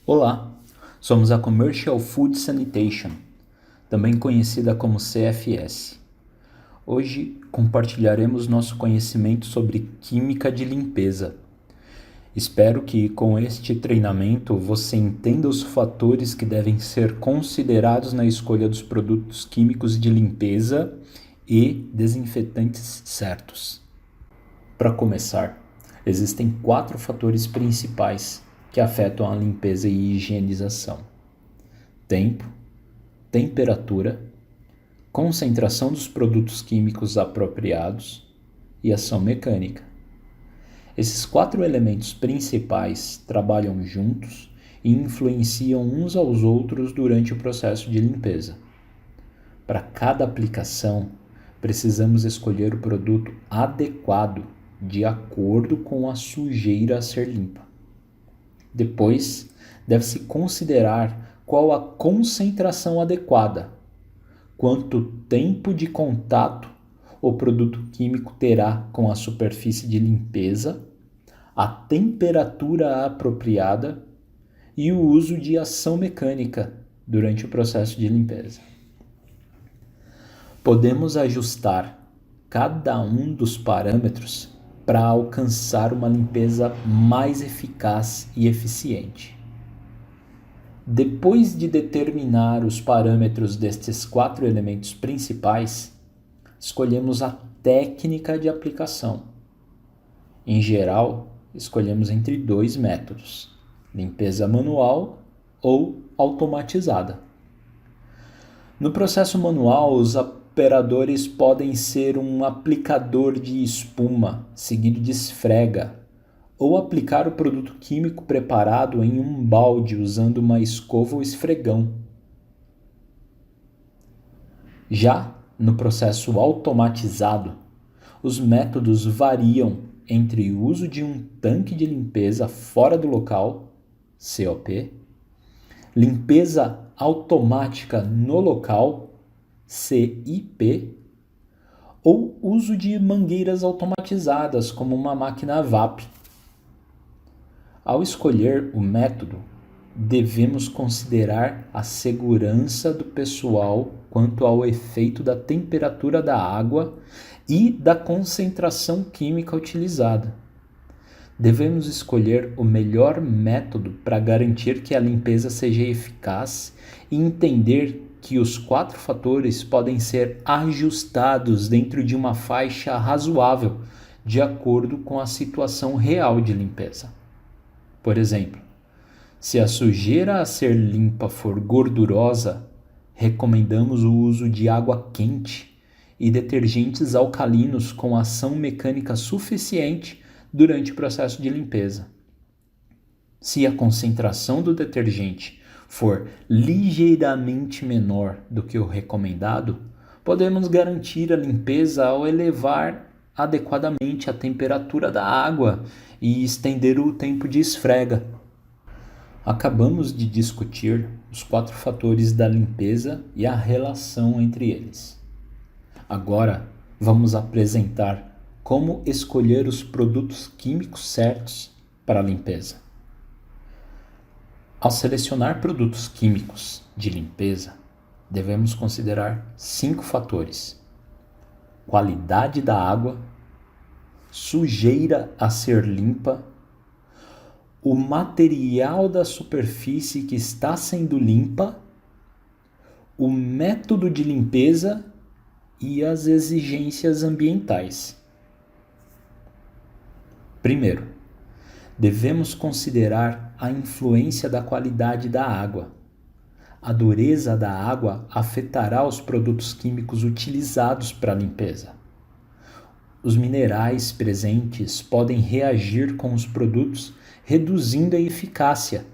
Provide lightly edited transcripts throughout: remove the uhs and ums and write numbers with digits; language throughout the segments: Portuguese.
Olá, somos a Commercial Food Sanitation, também conhecida como CFS. Hoje compartilharemos nosso conhecimento sobre química de limpeza. Espero que com este treinamento você entenda os fatores que devem ser considerados na escolha dos produtos químicos de limpeza e desinfetantes certos. Para começar, existem 4 fatores principais que afetam a limpeza e higienização: tempo, temperatura, concentração dos produtos químicos apropriados e ação mecânica. Esses 4 elementos principais trabalham juntos e influenciam uns aos outros durante o processo de limpeza. Para cada aplicação, precisamos escolher o produto adequado de acordo com a sujeira a ser limpa. Depois, deve-se considerar qual a concentração adequada, quanto tempo de contato o produto químico terá com a superfície de limpeza, a temperatura apropriada e o uso de ação mecânica durante o processo de limpeza. Podemos ajustar cada um dos parâmetros para alcançar uma limpeza mais eficaz e eficiente. Depois de determinar os parâmetros destes 4 elementos principais, escolhemos a técnica de aplicação. Em geral, escolhemos entre 2 métodos: limpeza manual ou automatizada. No processo manual, os operadores podem ser um aplicador de espuma, seguido de esfrega, ou aplicar o produto químico preparado em um balde usando uma escova ou esfregão. Já no processo automatizado, os métodos variam entre o uso de um tanque de limpeza fora do local, COP, limpeza automática no local, CIP, ou uso de mangueiras automatizadas, como uma máquina a VAP. Ao escolher o método, devemos considerar a segurança do pessoal quanto ao efeito da temperatura da água e da concentração química utilizada. Devemos escolher o melhor método para garantir que a limpeza seja eficaz e entender que os 4 fatores podem ser ajustados dentro de uma faixa razoável, de acordo com a situação real de limpeza. Por exemplo, se a sujeira a ser limpa for gordurosa, recomendamos o uso de água quente e detergentes alcalinos com ação mecânica suficiente durante o processo de limpeza. Se a concentração do detergente for ligeiramente menor do que o recomendado, podemos garantir a limpeza ao elevar adequadamente a temperatura da água e estender o tempo de esfrega. Acabamos de discutir os 4 fatores da limpeza e a relação entre eles. Agora, vamos apresentar como escolher os produtos químicos certos para a limpeza. Ao selecionar produtos químicos de limpeza, devemos considerar 5 fatores: qualidade da água, sujeira a ser limpa, o material da superfície que está sendo limpa, o método de limpeza e as exigências ambientais. Primeiro, devemos considerar a influência da qualidade da água. A dureza da água afetará os produtos químicos utilizados para a limpeza. Os minerais presentes podem reagir com os produtos, reduzindo a eficácia.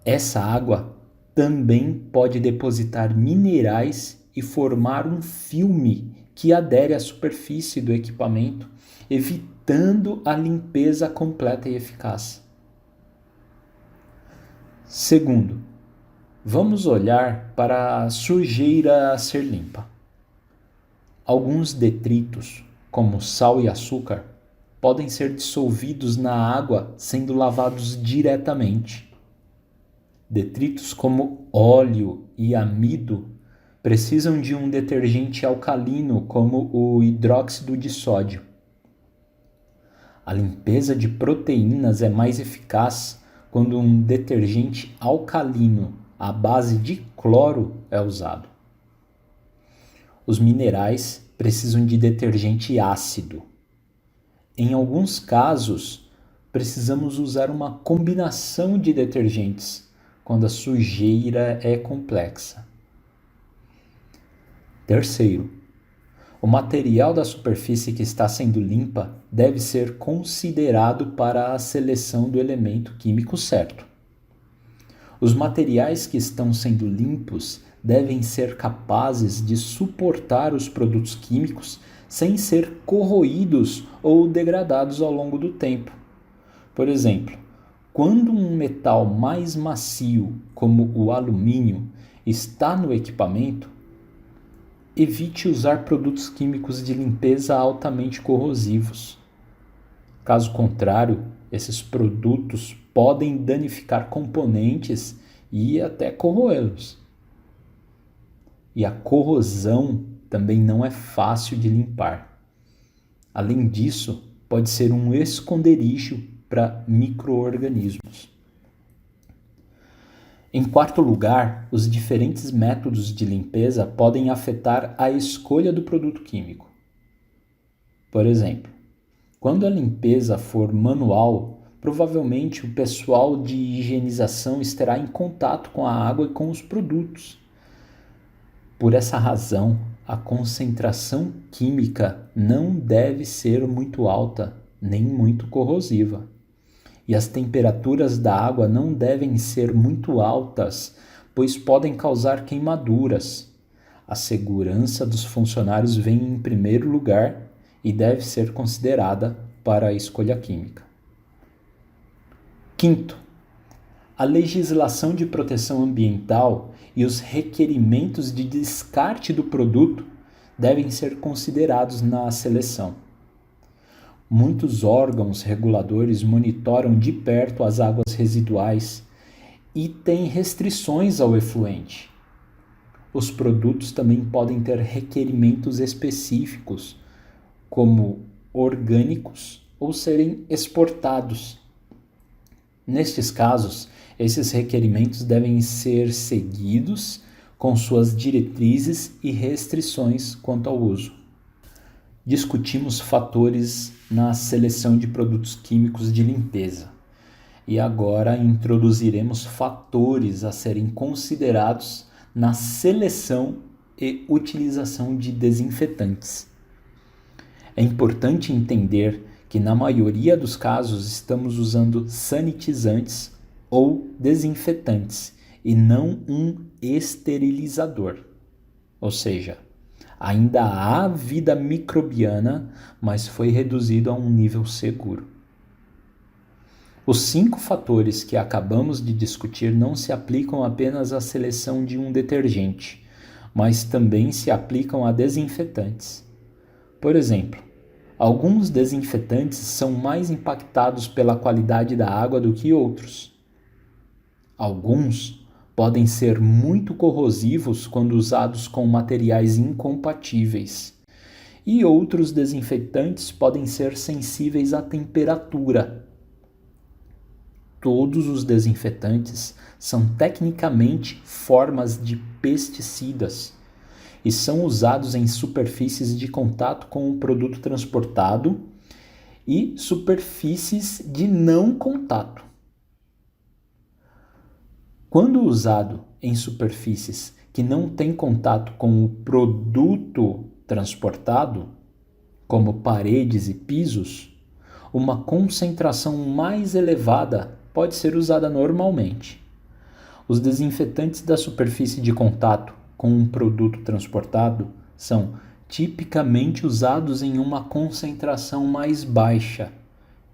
Essa água também pode depositar minerais e formar um filme que adere à superfície do equipamento, evitando a limpeza completa e eficaz. Segundo, vamos olhar para a sujeira a ser limpa. Alguns detritos, como sal e açúcar, podem ser dissolvidos na água sendo lavados diretamente. Detritos como óleo e amido precisam de um detergente alcalino como o hidróxido de sódio. A limpeza de proteínas é mais eficaz quando um detergente alcalino à base de cloro é usado. Os minerais precisam de detergente ácido. Em alguns casos, precisamos usar uma combinação de detergentes quando a sujeira é complexa. Terceiro, o material da superfície que está sendo limpa deve ser considerado para a seleção do elemento químico certo. Os materiais que estão sendo limpos devem ser capazes de suportar os produtos químicos sem ser corroídos ou degradados ao longo do tempo. Por exemplo, quando um metal mais macio, como o alumínio, está no equipamento, evite usar produtos químicos de limpeza altamente corrosivos. Caso contrário, esses produtos podem danificar componentes e até corroê-los. E a corrosão também não é fácil de limpar. Além disso, pode ser um esconderijo para micro-organismos. Em quarto lugar, os diferentes métodos de limpeza podem afetar a escolha do produto químico. Por exemplo, quando a limpeza for manual, provavelmente o pessoal de higienização estará em contato com a água e com os produtos. Por essa razão, a concentração química não deve ser muito alta, nem muito corrosiva. E as temperaturas da água não devem ser muito altas, pois podem causar queimaduras. A segurança dos funcionários vem em primeiro lugar e deve ser considerada para a escolha química. Quinto, a legislação de proteção ambiental e os requerimentos de descarte do produto devem ser considerados na seleção. Muitos órgãos reguladores monitoram de perto as águas residuais e têm restrições ao efluente. Os produtos também podem ter requerimentos específicos, como orgânicos ou serem exportados. Nestes casos, esses requerimentos devem ser seguidos com suas diretrizes e restrições quanto ao uso. Discutimos fatores na seleção de produtos químicos de limpeza e agora introduziremos fatores a serem considerados na seleção e utilização de desinfetantes. É importante entender que na maioria dos casos estamos usando sanitizantes ou desinfetantes e não um esterilizador, ou seja, ainda há vida microbiana, mas foi reduzido a um nível seguro. Os 5 fatores que acabamos de discutir não se aplicam apenas à seleção de um detergente, mas também se aplicam a desinfetantes. Por exemplo, alguns desinfetantes são mais impactados pela qualidade da água do que outros. Alguns podem ser muito corrosivos quando usados com materiais incompatíveis, e outros desinfetantes podem ser sensíveis à temperatura. Todos os desinfetantes são tecnicamente formas de pesticidas e são usados em superfícies de contato com o produto transportado e superfícies de não contato. Quando usado em superfícies que não têm contato com o produto transportado, como paredes e pisos, uma concentração mais elevada pode ser usada normalmente. Os desinfetantes da superfície de contato com um produto transportado são tipicamente usados em uma concentração mais baixa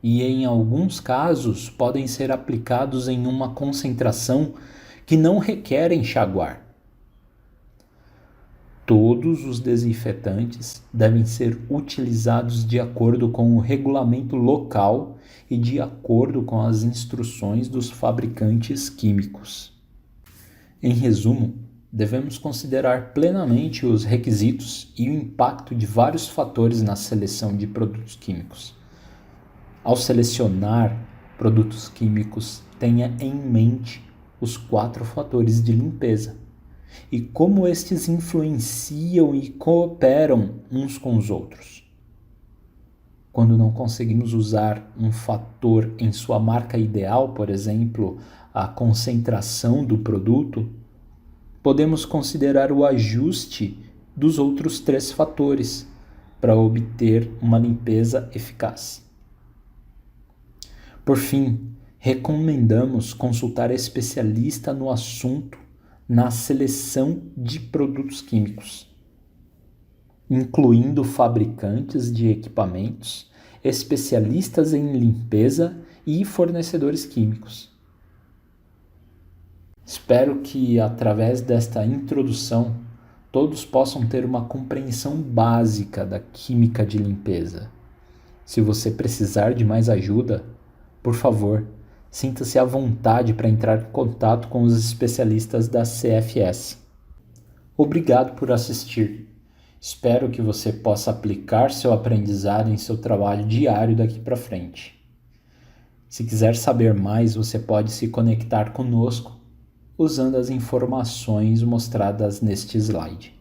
e, em alguns casos, podem ser aplicados em uma concentração que não requer enxaguar. Todos os desinfetantes devem ser utilizados de acordo com o regulamento local e de acordo com as instruções dos fabricantes químicos. Em resumo, devemos considerar plenamente os requisitos e o impacto de vários fatores na seleção de produtos químicos. Ao selecionar produtos químicos, tenha em mente os 4 fatores de limpeza e como estes influenciam e cooperam uns com os outros. Quando não conseguimos usar um fator em sua marca ideal, por exemplo, a concentração do produto, podemos considerar o ajuste dos outros 3 fatores para obter uma limpeza eficaz. Por fim, recomendamos consultar especialista no assunto na seleção de produtos químicos, incluindo fabricantes de equipamentos, especialistas em limpeza e fornecedores químicos. Espero que, através desta introdução, todos possam ter uma compreensão básica da química de limpeza. Se você precisar de mais ajuda, por favor, sinta-se à vontade para entrar em contato com os especialistas da CFS. Obrigado por assistir. Espero que você possa aplicar seu aprendizado em seu trabalho diário daqui para frente. Se quiser saber mais, você pode se conectar conosco usando as informações mostradas neste slide.